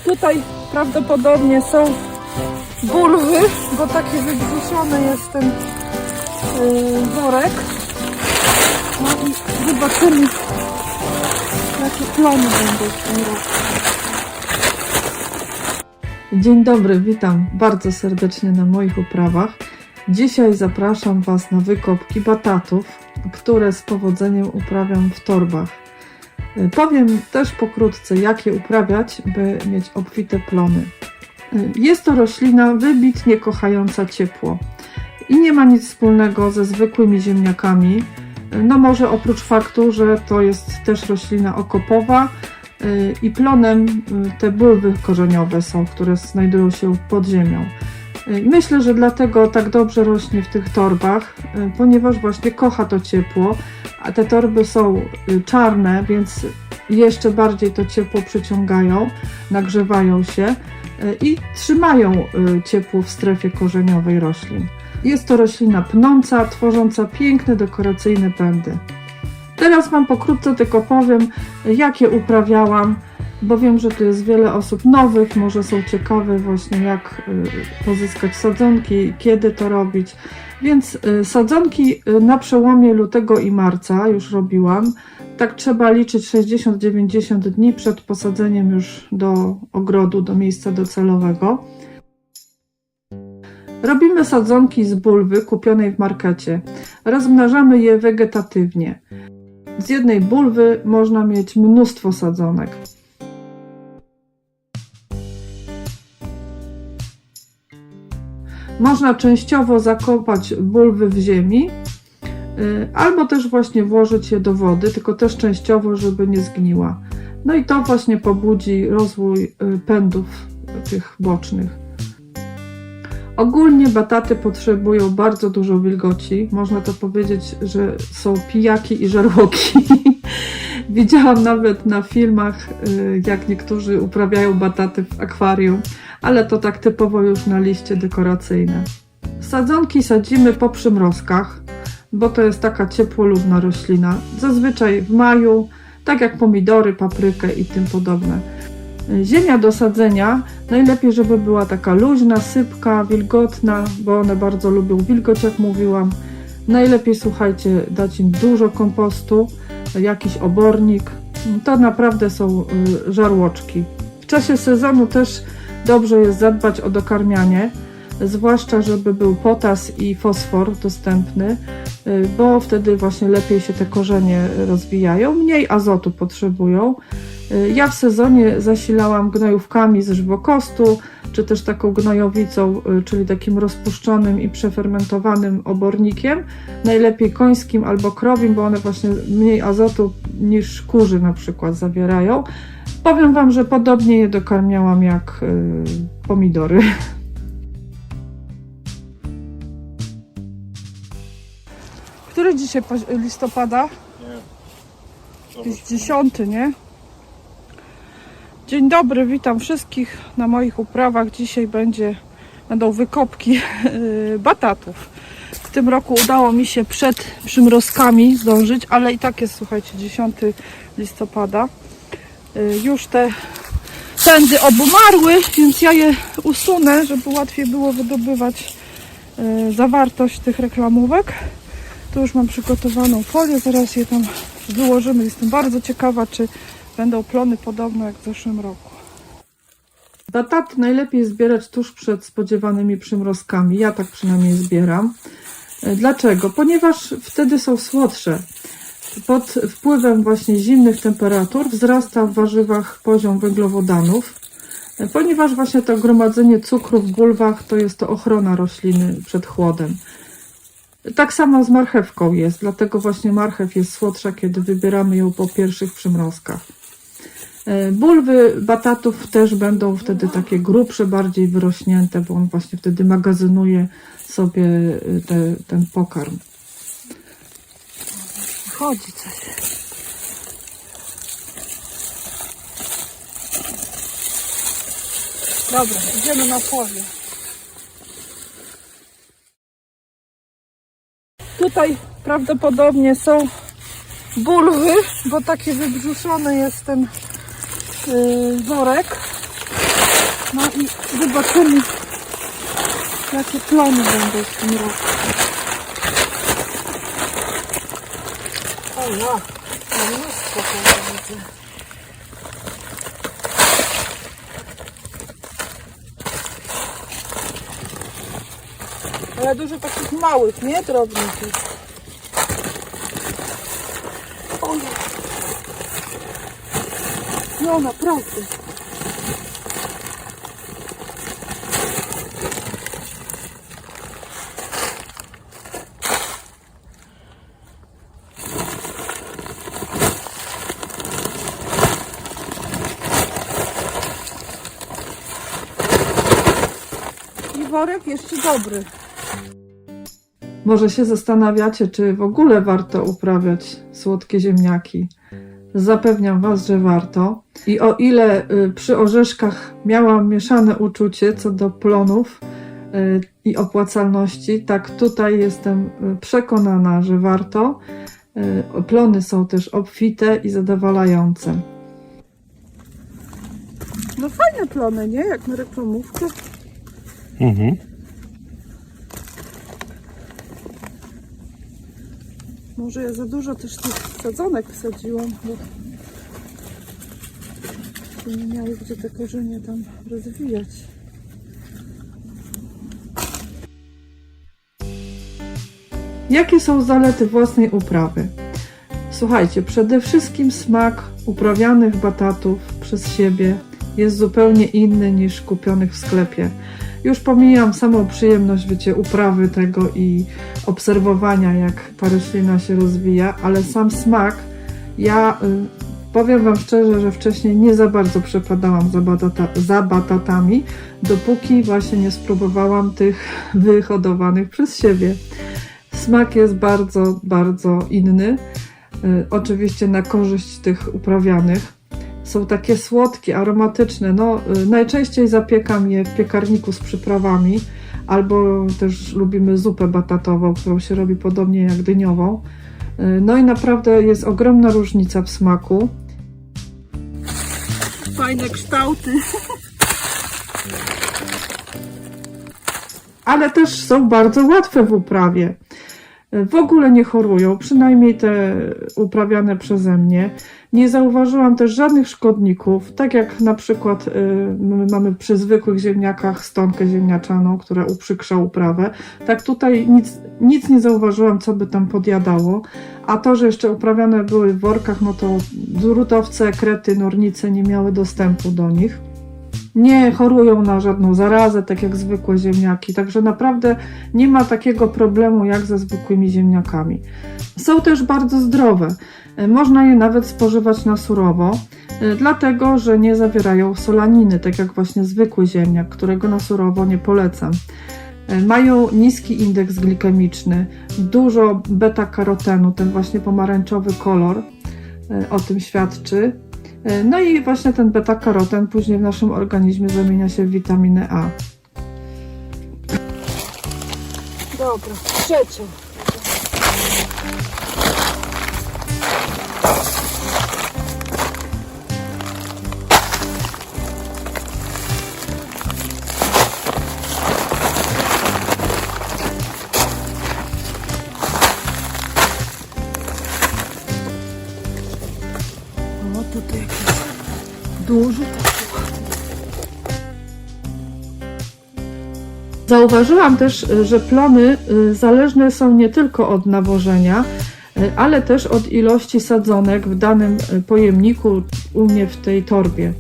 Tutaj prawdopodobnie są bulwy, bo taki wybrzuszony jest ten worek. No i zobaczymy, jakie plony będą w tym roku. Dzień dobry, witam bardzo serdecznie na moich uprawach. Dzisiaj zapraszam Was na wykopki batatów, które z powodzeniem uprawiam w torbach. Powiem też pokrótce, jak je uprawiać, by mieć obfite plony. Jest to roślina wybitnie kochająca ciepło i nie ma nic wspólnego ze zwykłymi ziemniakami. No może oprócz faktu, że to jest też roślina okopowa i plonem te bulwy korzeniowe są, które znajdują się pod ziemią. Myślę, że dlatego tak dobrze rośnie w tych torbach, ponieważ właśnie kocha to ciepło, a te torby są czarne, więc jeszcze bardziej to ciepło przyciągają, nagrzewają się i trzymają ciepło w strefie korzeniowej roślin. Jest to roślina pnąca, tworząca piękne, dekoracyjne pędy. Teraz Wam pokrótce tylko powiem, jak je uprawiałam, bo wiem, że tu jest wiele osób nowych, może są ciekawe właśnie, jak pozyskać sadzonki, kiedy to robić. Więc sadzonki na przełomie lutego i marca już robiłam. Tak trzeba liczyć 60-90 dni przed posadzeniem już do ogrodu, do miejsca docelowego. Robimy sadzonki z bulwy kupionej w markecie. Rozmnażamy je wegetatywnie. Z jednej bulwy można mieć mnóstwo sadzonek. Można częściowo zakopać bulwy w ziemi, albo też właśnie włożyć je do wody, tylko też częściowo, żeby nie zgniła. No i to właśnie pobudzi rozwój pędów tych bocznych. Ogólnie bataty potrzebują bardzo dużo wilgoci. Można to powiedzieć, że są pijaki i żarłoki. Widziałam nawet na filmach, jak niektórzy uprawiają bataty w akwarium, ale to tak typowo już na liście dekoracyjne. Sadzonki sadzimy po przymrozkach, bo to jest taka ciepłolubna roślina. Zazwyczaj w maju, tak jak pomidory, paprykę i tym podobne. Ziemia do sadzenia najlepiej, żeby była taka luźna, sypka, wilgotna, bo one bardzo lubią wilgoć, jak mówiłam. Najlepiej, słuchajcie, dać im dużo kompostu, jakiś obornik. To naprawdę są żarłoczki. W czasie sezonu też dobrze jest zadbać o dokarmianie, zwłaszcza żeby był potas i fosfor dostępny, bo wtedy właśnie lepiej się te korzenie rozwijają, mniej azotu potrzebują. Ja w sezonie zasilałam gnojówkami z żwokostu, czy też taką gnojowicą, czyli takim rozpuszczonym i przefermentowanym obornikiem, najlepiej końskim albo krowim, bo one właśnie mniej azotu niż kurzy na przykład zawierają. Powiem Wam, że podobnie je dokarmiałam jak pomidory. Który dzisiaj listopada? Nie. Jest 10, nie? Dzień dobry, witam wszystkich na moich uprawach. Dzisiaj będą wykopki batatów. W tym roku udało mi się przed przymrozkami zdążyć, ale i tak jest, słuchajcie, 10 listopada. Już te pędy obumarły, więc ja je usunę, żeby łatwiej było wydobywać zawartość tych reklamówek. Tu już mam przygotowaną folię, zaraz je tam wyłożymy. Jestem bardzo ciekawa, czy będą plony podobne jak w zeszłym roku. Bataty najlepiej zbierać tuż przed spodziewanymi przymrozkami. Ja tak przynajmniej zbieram. Dlaczego? Ponieważ wtedy są słodsze. Pod wpływem właśnie zimnych temperatur wzrasta w warzywach poziom węglowodanów, ponieważ właśnie to gromadzenie cukru w bulwach to jest to ochrona rośliny przed chłodem. Tak samo z marchewką jest, dlatego właśnie marchew jest słodsza, kiedy wybieramy ją po pierwszych przymrozkach. Bulwy batatów też będą wtedy takie grubsze, bardziej wyrośnięte, bo on właśnie wtedy magazynuje sobie ten pokarm. Chodzi coś. Dobra, idziemy na folię. Tutaj prawdopodobnie są bulwy, bo taki wybrzuszony jest ten worek. No i zobaczymy, jakie plony będą w tym roku. O ja, mnóstwo tego widzę. Ale dużo takich małych, nie? Drobnych jest. O ja. No naprawdę. I worek jeszcze dobry. Może się zastanawiacie, czy w ogóle warto uprawiać słodkie ziemniaki. Zapewniam Was, że warto. I o ile przy orzeszkach miałam mieszane uczucie co do plonów i opłacalności, tak tutaj jestem przekonana, że warto. Plony są też obfite i zadowalające. No fajne plony, nie? Jak na reklamówkę. Mhm. Może ja za dużo też tych sadzonek wsadziłam, bo nie miały gdzie te korzenie tam rozwijać. Jakie są zalety własnej uprawy? Słuchajcie, przede wszystkim smak uprawianych batatów przez siebie jest zupełnie inny niż kupionych w sklepie. Już pomijam samą przyjemność, wiecie, uprawy tego i obserwowania, jak ta roślina się rozwija, ale sam smak, ja powiem Wam szczerze, że wcześniej nie za bardzo przepadałam za batatami, dopóki właśnie nie spróbowałam tych wyhodowanych przez siebie. Smak jest bardzo, bardzo inny, oczywiście na korzyść tych uprawianych. Są takie słodkie, aromatyczne. No, najczęściej zapiekam je w piekarniku z przyprawami, albo też lubimy zupę batatową, którą się robi podobnie jak dyniową. No i naprawdę jest ogromna różnica w smaku. Fajne kształty. Ale też są bardzo łatwe w uprawie. W ogóle nie chorują, przynajmniej te uprawiane przeze mnie. Nie zauważyłam też żadnych szkodników, tak jak na przykład my mamy przy zwykłych ziemniakach stonkę ziemniaczaną, która uprzykrza uprawę. Tak tutaj nic nie zauważyłam, co by tam podjadało. A to, że jeszcze uprawiane były w workach, no to drutowce, krety, nornice nie miały dostępu do nich. Nie chorują na żadną zarazę, tak jak zwykłe ziemniaki, także naprawdę nie ma takiego problemu jak ze zwykłymi ziemniakami. Są też bardzo zdrowe, można je nawet spożywać na surowo, dlatego że nie zawierają solaniny, tak jak właśnie zwykły ziemniak, którego na surowo nie polecam. Mają niski indeks glikemiczny, dużo beta-karotenu, ten właśnie pomarańczowy kolor o tym świadczy. No i właśnie ten beta-karoten później w naszym organizmie zamienia się w witaminę A. Dobra, trzecie. O, tutaj jakiś duży taki. Zauważyłam też, że plony zależne są nie tylko od nawożenia, ale też od ilości sadzonek w danym pojemniku, u mnie w tej torbie.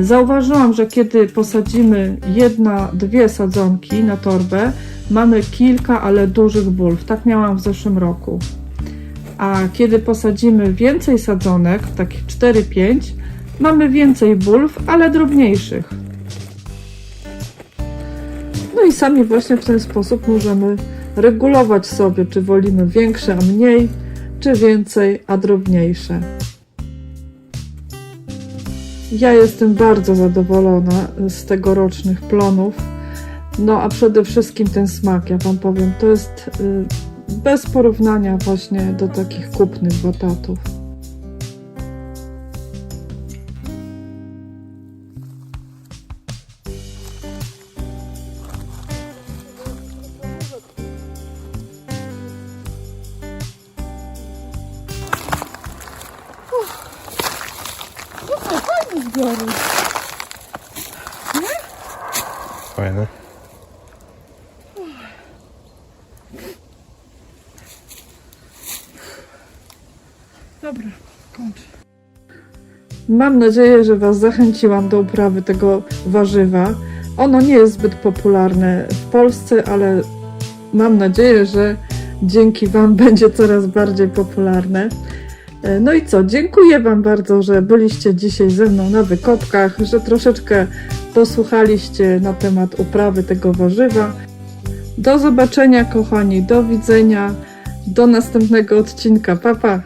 Zauważyłam, że kiedy posadzimy 1-2 sadzonki na torbę, mamy kilka, ale dużych bulw. Tak miałam w zeszłym roku. A kiedy posadzimy więcej sadzonek, takich 4-5, mamy więcej bulw, ale drobniejszych. No i sami właśnie w ten sposób możemy regulować sobie, czy wolimy większe, a mniej, czy więcej, a drobniejsze. Ja jestem bardzo zadowolona z tegorocznych plonów. No a przede wszystkim ten smak, ja Wam powiem, to jest bez porównania właśnie do takich kupnych batatów. pomidory. Fajne. Dobra, kończę. Mam nadzieję, że Was zachęciłam do uprawy tego warzywa. Ono nie jest zbyt popularne w Polsce, ale mam nadzieję, że dzięki Wam będzie coraz bardziej popularne. No i co, dziękuję Wam bardzo, że byliście dzisiaj ze mną na wykopkach, że troszeczkę posłuchaliście na temat uprawy tego warzywa. Do zobaczenia, kochani, do widzenia, do następnego odcinka. Pa, pa!